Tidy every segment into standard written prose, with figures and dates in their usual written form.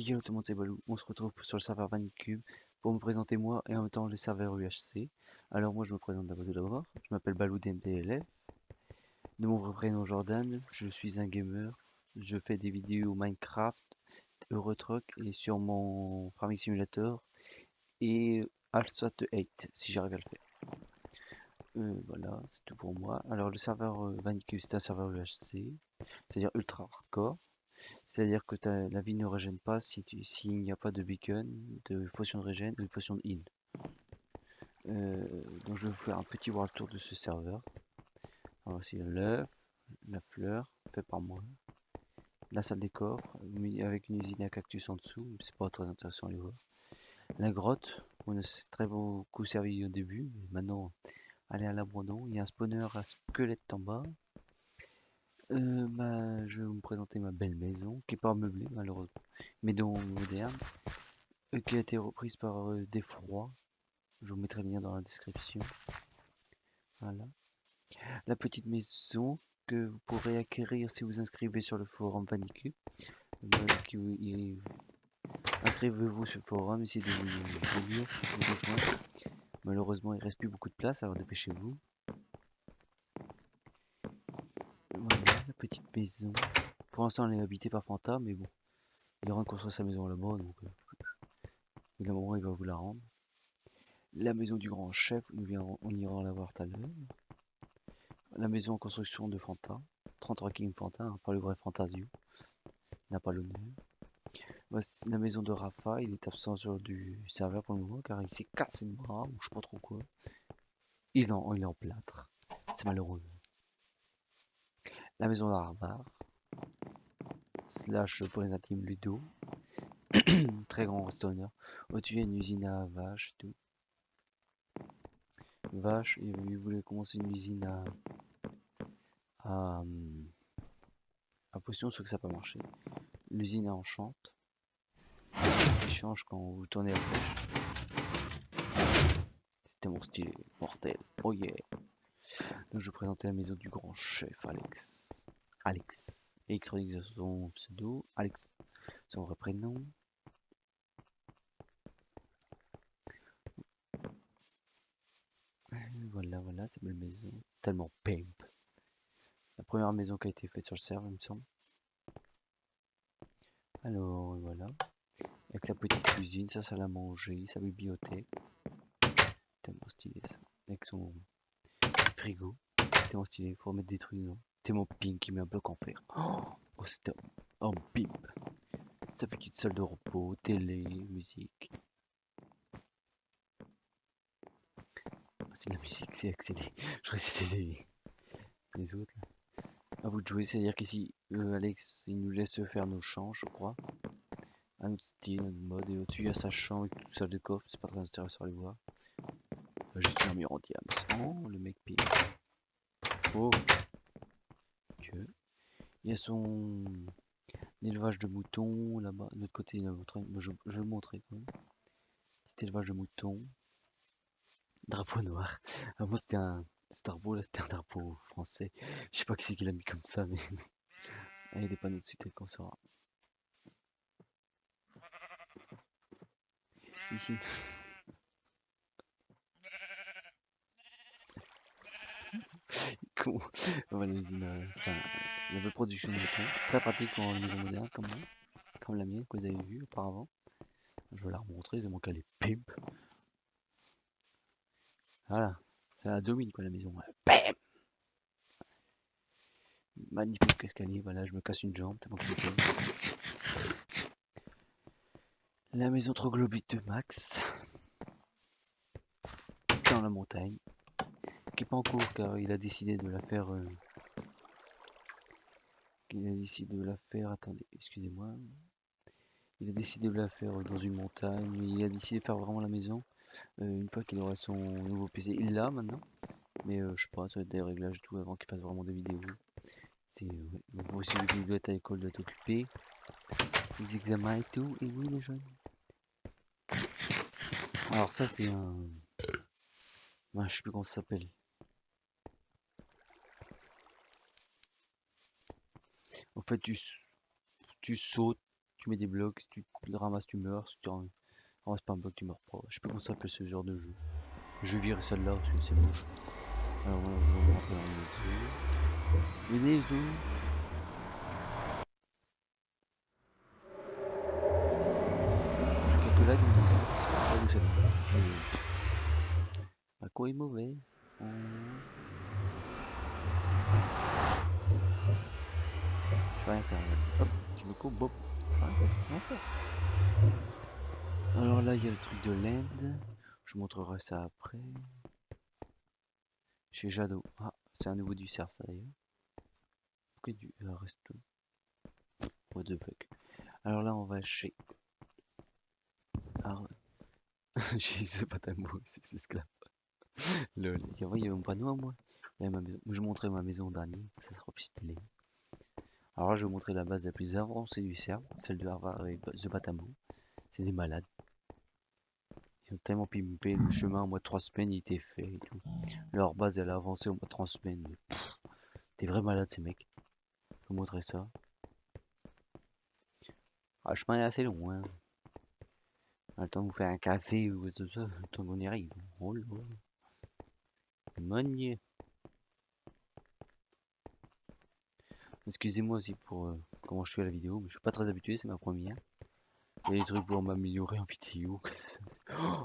Yo tout le monde, c'est Balou. On se retrouve sur le serveur Vanicube pour me présenter moi et en même temps le serveur UHC. Alors moi je me présente d'abord. Je m'appelle Balou DMPLF. De mon vrai prénom Jordan, je suis un gamer. Je fais des vidéos Minecraft, Eurotruck et sur mon Farming Simulator et Alsat 8 si j'arrive à le faire. Voilà, c'est tout pour moi. Alors le serveur Vanicube c'est un serveur UHC, c'est-à-dire ultra hardcore. C'est-à-dire que la vie ne régène pas s'il n'y a pas de beacon, de potion de régène ou de potion de heal. Donc je vais vous faire un petit world tour de ce serveur. Alors voici l'œuf, la fleur, fait par moi. La salle des coffres, avec une usine à cactus en dessous, c'est pas très intéressant à les voir. La grotte, on a très beaucoup servi au début, mais maintenant elle est à l'abandon. Il y a un spawner à squelette en bas. Je vais vous présenter ma belle maison, qui n'est pas meublée malheureusement, mais dont moderne. Qui a été reprise par Défroid. Je vous mettrai le lien dans la description. Voilà. La petite maison que vous pourrez acquérir si vous inscrivez sur le forum Vanicube. Inscrivez-vous sur le forum, essayez de vous rejoindre. Malheureusement, il reste plus beaucoup de place, alors dépêchez-vous. Voilà, la petite maison. Pour l'instant, elle est habitée par Fanta, mais bon. Il est en train de construire sa maison là-bas, donc il y a un moment, il va vous la rendre. La maison du grand chef, on ira la voir tout à l'heure. La maison en construction de Fanta, 33 King Fanta, hein, pas le vrai Fantasio, n'a pas l'honneur. Voici la maison de Rafa, il est absent sur du serveur pour le moment car il s'est cassé le bras ou je sais pas trop quoi. Il est en plâtre, c'est malheureux. La maison d'Arvar, slash pour les intimes Ludo, très grand restaurant. Au-dessus il y a une usine à vaches, tout. Vache, il voulait commencer une usine à, à potion, sauf que ça n'a pas marché. L'usine à enchante. Qui change quand vous tournez la flèche. C'était mon style mortel. Oh yeah. Donc je vais présenter la maison du grand chef Alex. Alex. Électronique de son pseudo. Alex. Son vrai prénom. Voilà, voilà, cette belle maison. Tellement pimp. La première maison qui a été faite sur le serveur, il me semble. Alors voilà. Avec sa petite cuisine, sa salle à manger, sa bibliothèque. Tellement stylé ça. Avec son frigo. Tellement stylé, faut remettre des trucs dedans. Tellement pink qui met un bloc en fer. Oh stop. Oh pimp. Sa petite salle de repos, télé, musique. Ah, c'est de la musique, c'est accédé. Je crois que c'était les autres. Là. À vous de jouer, c'est-à-dire qu'ici, Alex, il nous laisse faire nos chants, je crois. Un autre style, un autre mode. Et au-dessus, il y a sa chambre avec toute salle de coffre. C'est pas très intéressant à les voir. Juste un mur en diams. Oh, le mec pire. Oh, Dieu. Il y a son élevage de moutons là-bas. De l'autre côté, il a votre... je vais le montrer quand même. Petit élevage de moutons. Drapeau noir. Avant c'était un drapeau, là c'était un drapeau français. Je sais pas qui c'est qui l'a mis comme ça, mais il y a des panneaux dessus tel qu'on saura. Ici. Con. Voilà l'usine. La belle production de moutons. Très pratique pour une maison moderne comme moi. Comme la mienne que vous avez vue auparavant. Je vais la remontrer, de mon cas les pimp. Voilà. Ça la domine quoi la maison. Bam. Magnifique escalier, voilà, je me casse une jambe, tellement compliqué. La maison troglodyte de Max. Dans la montagne. Qui est pas en cours car il a décidé de la faire. Il a décidé de la faire. Attendez, excusez-moi. Il a décidé de la faire dans une montagne. Mais il a décidé de faire vraiment la maison. Une fois qu'il aura son nouveau PC. Il l'a maintenant. Mais je sais pas, ça va être des réglages et tout avant qu'il fasse vraiment des vidéos. C'est donc aussi le bibliothèque à l'école doit être occupé. Les examens et tout. Et oui les jeunes. Alors ça c'est un. Ah, je sais plus comment ça s'appelle. En fait tu sautes, tu mets des blocs, si tu le ramasses, tu meurs, si tu ramasses pas un bloc, tu meurs pas. Je sais pas comment ça s'appelle ce genre de jeu. Je vire celle-là parce que c'est moche. Alors voilà, on va rentrer dans les maisons. J'ai quelques lags, mais pas d'où ça vient. Ma co est mauvaise. Je peux rien faire. Hop, je me coupe, bop. Rien faire. Alors là, il y a le truc de l'Inde. Je vous montrerai ça après. Chez Jadot. Ah, c'est un nouveau du cerf, ça d'ailleurs. Pourquoi du resto? What the fuck. Alors là, on va chez. Ah, chez ce Patamo, c'est esclave. Lol. Il y avait mon panneau à moi. Il y avait ma maison. Je vous montrerai ma maison dernier. Ça sera plus stylé. Alors là, je vais vous montrer la base la plus avancée du cerf. Celle de Harvard et The Patamo. C'est des malades. Ils ont tellement pimpé le chemin en moins de 3 semaines, il était fait et tout. Leur base, elle a avancé au moins de 3 semaines. T'es vrai malade, ces mecs. Je vais vous montrer ça. Ah, le chemin est assez long, hein. Attends, vous faire un café ou ça, tant qu'on y arrive. Oh là. Monnier. Excusez-moi aussi pour comment je fais la vidéo, mais je suis pas très habitué, c'est ma première. Il y a des trucs pour m'améliorer en vidéo.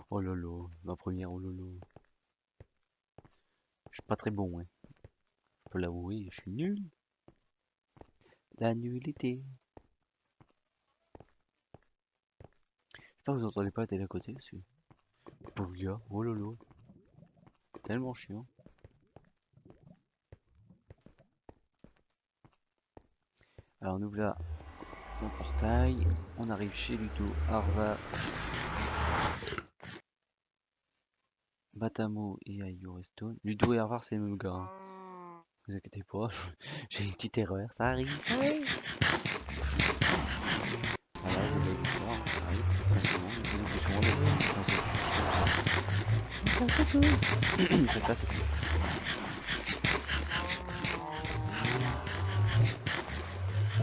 Oh là là, ma première, oh là là. Je suis pas très bon, hein. Je peux l'avouer, je suis nul. La nullité. J'espère que vous entendez pas la télé à côté, parce que... Pauvre gars, oh là là. Tellement chiant. Alors on ouvre là un portail, on arrive chez Ludo, Arva, Batamo et Ayo Restone. Ludo et Arvar c'est le même gars, hein. Vous inquiétez pas, j'ai une petite erreur, ça arrive. Oui. Voilà, je vais le faire, ça arrive très souvent, ça casse tout.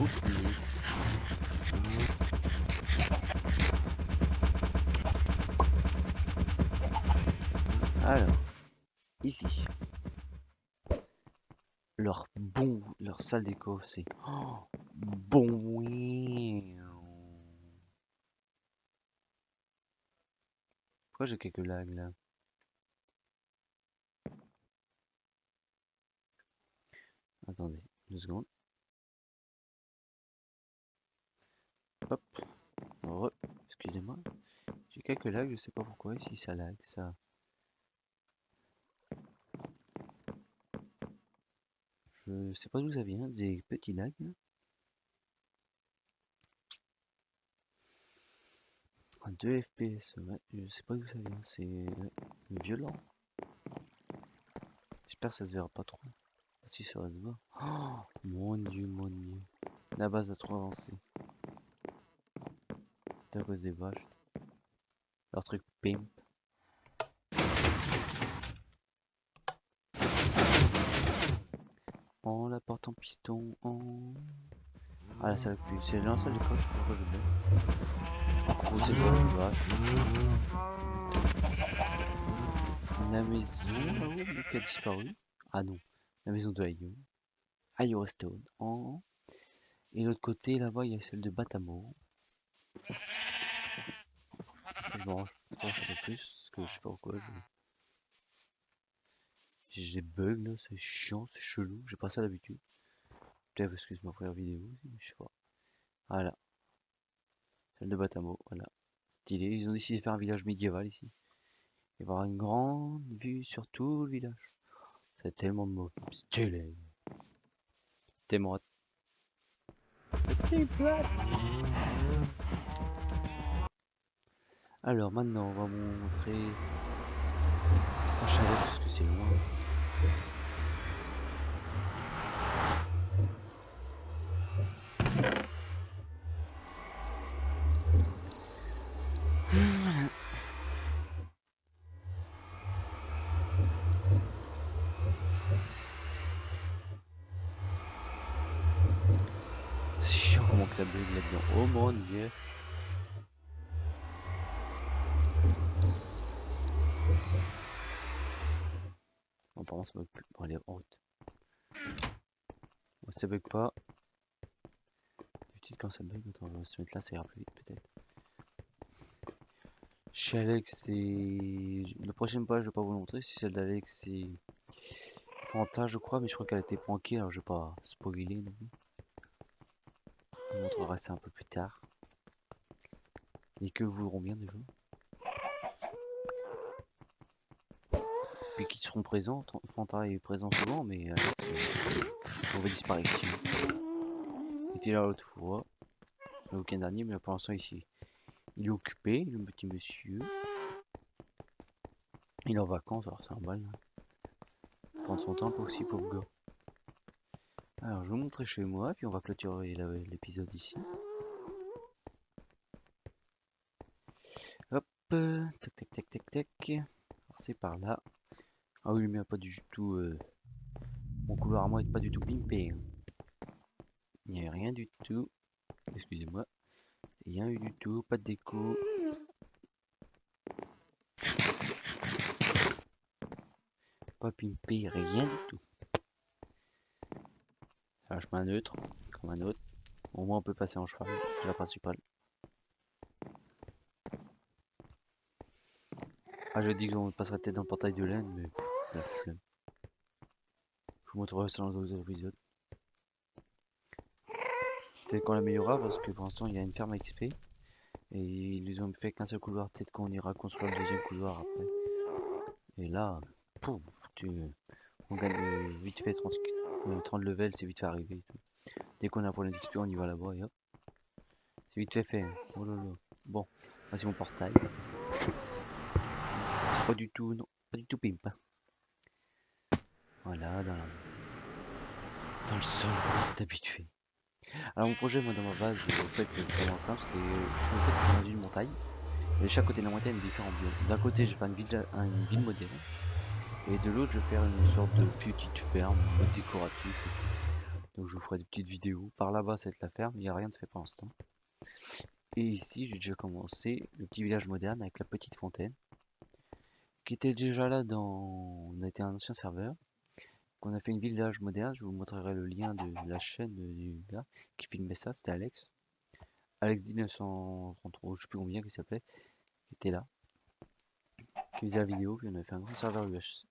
Oups. Alors, ici, leur salle d'écho, c'est bon. Pourquoi j'ai quelques lags là? Attendez, 2 secondes. Hop, excusez-moi. J'ai quelques lags, je sais pas pourquoi, si ça lag, ça. Je sais pas d'où ça vient, des petits lags. 2 FPS, ouais, je sais pas d'où ça vient, c'est violent. J'espère que ça se verra pas trop. Si ça va se voir. Oh, mon dieu. La base a trop avancé. C'est à cause des vaches. Leur truc pimp. On la porte en piston. Ah, la salle plus. C'est la salle de coche, pourquoi je l'ai. Oh, c'est quoi, je vache. La maison qui a disparu. Ah non. La maison de Ayo. Ayo Stone. Et l'autre côté, là-bas, il y a celle de Batamo. Je m'en range un peu plus, parce que je sais pas pourquoi. J'ai des bugs là, c'est chiant, c'est chelou, j'ai pas ça d'habitude. Peut-être parce que c'est ma première vidéo, je sais pas. Voilà, celle de Batamo, voilà. Stylé, ils ont décidé de faire un village médiéval ici. Il va y avoir une grande vue sur tout le village. C'est tellement de mots. Stylé. Tellement. Alors maintenant on va montrer un chalet parce que c'est loin. C'est chiant comment ça bug là-dedans. Oh mon dieu. Bon, apparemment ça bug plus. Bon, allez, en route. Bon, ça bug pas. D'habitude quand ça bug, attends, on va se mettre là, ça ira plus vite peut-être. Chez Alex, c'est... La prochaine page, je vais pas vous le montrer. Si celle d'Alex, c'est... Fanta, je crois, mais je crois qu'elle a été prankée, alors je vais pas spoiler non plus. Je vous montrerai ça un peu plus tard. Et que vous verrez bien déjà. Puis qui seront présents. Fanta est présent souvent, mais mauvaise disparition. Il était là l'autre fois, le week-end dernier, mais pour l'instant ici. Il est occupé, le petit monsieur. Il est en vacances, alors c'est un bal. Prendre son temps aussi, pauvre gars. Alors je vais vous montrer chez moi, puis on va clôturer l'épisode ici. Hop, tac tac tac tac tac. Alors c'est par là. Ah oui, mais pas du tout. Mon couloir à moi est pas du tout pimpé. Hein. Il n'y a rien du tout. Excusez-moi. Rien eu du tout, pas de déco. Pas pimpé, rien du tout. Un chemin neutre, comme un autre. Au moins on peut passer en cheval, c'est la principale. Ah, je dis qu'on passerait peut-être dans le portail de laine, mais la flemme. Je vous montrerai ça dans d'autres épisodes. Peut-être qu'on l'améliorera parce que pour l'instant il y a une ferme à XP. Et ils ont fait qu'un seul couloir, peut-être qu'on ira construire le deuxième couloir après. Et là, pouf, on gagne vite fait 30 levels, c'est vite fait arrivé. Dès qu'on a un problème d'XP, on y va là-bas et hop. C'est vite fait. Hein. Oh là là. Bon, voici mon portail. C'est pas du tout, non, pas du tout pimp. Hein. Voilà, dans le sol, c'est habitué. Alors mon projet, moi, dans ma base, en fait, c'est vraiment simple. C'est, je suis en fait dans une montagne. Et de chaque côté de la montagne, il y a différents biomes. D'un côté, je vais faire une ville moderne. Et de l'autre, je vais faire une sorte de petite ferme, décorative. Donc je vous ferai des petites vidéos. Par là-bas, c'est la ferme. Il n'y a rien de fait pour l'instant. Et ici, j'ai déjà commencé le petit village moderne avec la petite fontaine. Qui était déjà là dans... On a été un ancien serveur. On a fait une village moderne. Je vous montrerai le lien de la chaîne du gars qui filmait ça. C'était Alex. Alex 1933, je sais plus combien qu'il s'appelait. Qui était là. Qui faisait la vidéo. Puis on a fait un grand serveur UHC.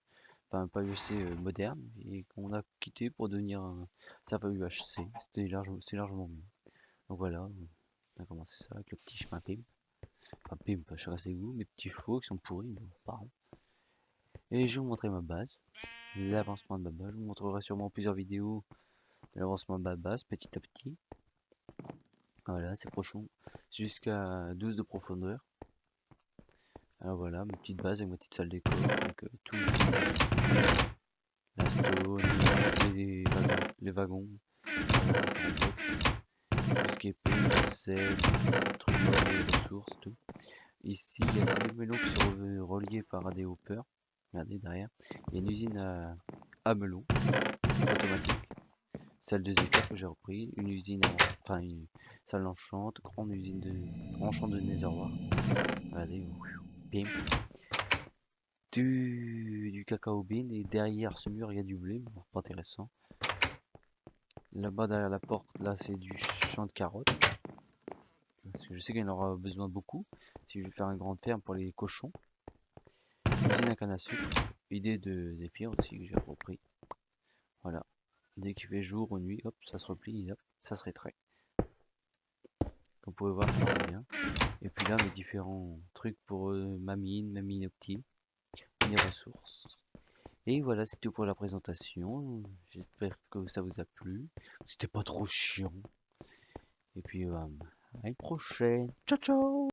Enfin, pas UHC moderne. Et qu'on a quitté pour devenir un serveur UHC. C'est largement mieux. Donc voilà. On a commencé ça avec le petit chemin pimp. Enfin pimp, je sais pas c'est où. Mes petits chevaux qui sont pourris. Mais bon, pareil. Et je vais vous montrer ma base. L'avancement de ma base. Je vous montrerai sûrement plusieurs vidéos de l'avancement de ma base petit à petit. Voilà, c'est profond. C'est jusqu'à 12 de profondeur. Alors voilà, ma petite base avec ma petite salle d'école. Donc tout la stone, les wagons, tout ce qui est pain, sel, trucs, les ressources, tout. Ici, il y a des melons qui sont reliés par des hoppers. Regardez derrière. Il y a une usine à melons automatique. Salle de éclairs que j'ai repris. Une usine, enfin une salle d'enchante, grande usine de enchant de Netherward. Regardez, bim. Du cacao bean et derrière ce mur il y a du blé, bon, pas intéressant. Là-bas derrière la porte, là c'est du champ de carottes. Parce que je sais qu'il y en aura besoin beaucoup. Si je vais faire une grande ferme pour les cochons. Usine à canne à sucre. Idée de Zéphyr aussi que j'ai repris. Voilà. Dès qu'il fait jour ou nuit, hop, ça se replie, hop, ça se rétrait. Comme vous pouvez voir, ça va bien. Et puis là, mes différents trucs pour ma mine optique, mes ressources. Et voilà, c'est tout pour la présentation. J'espère que ça vous a plu. C'était pas trop chiant. Et puis, à une prochaine. Ciao, ciao!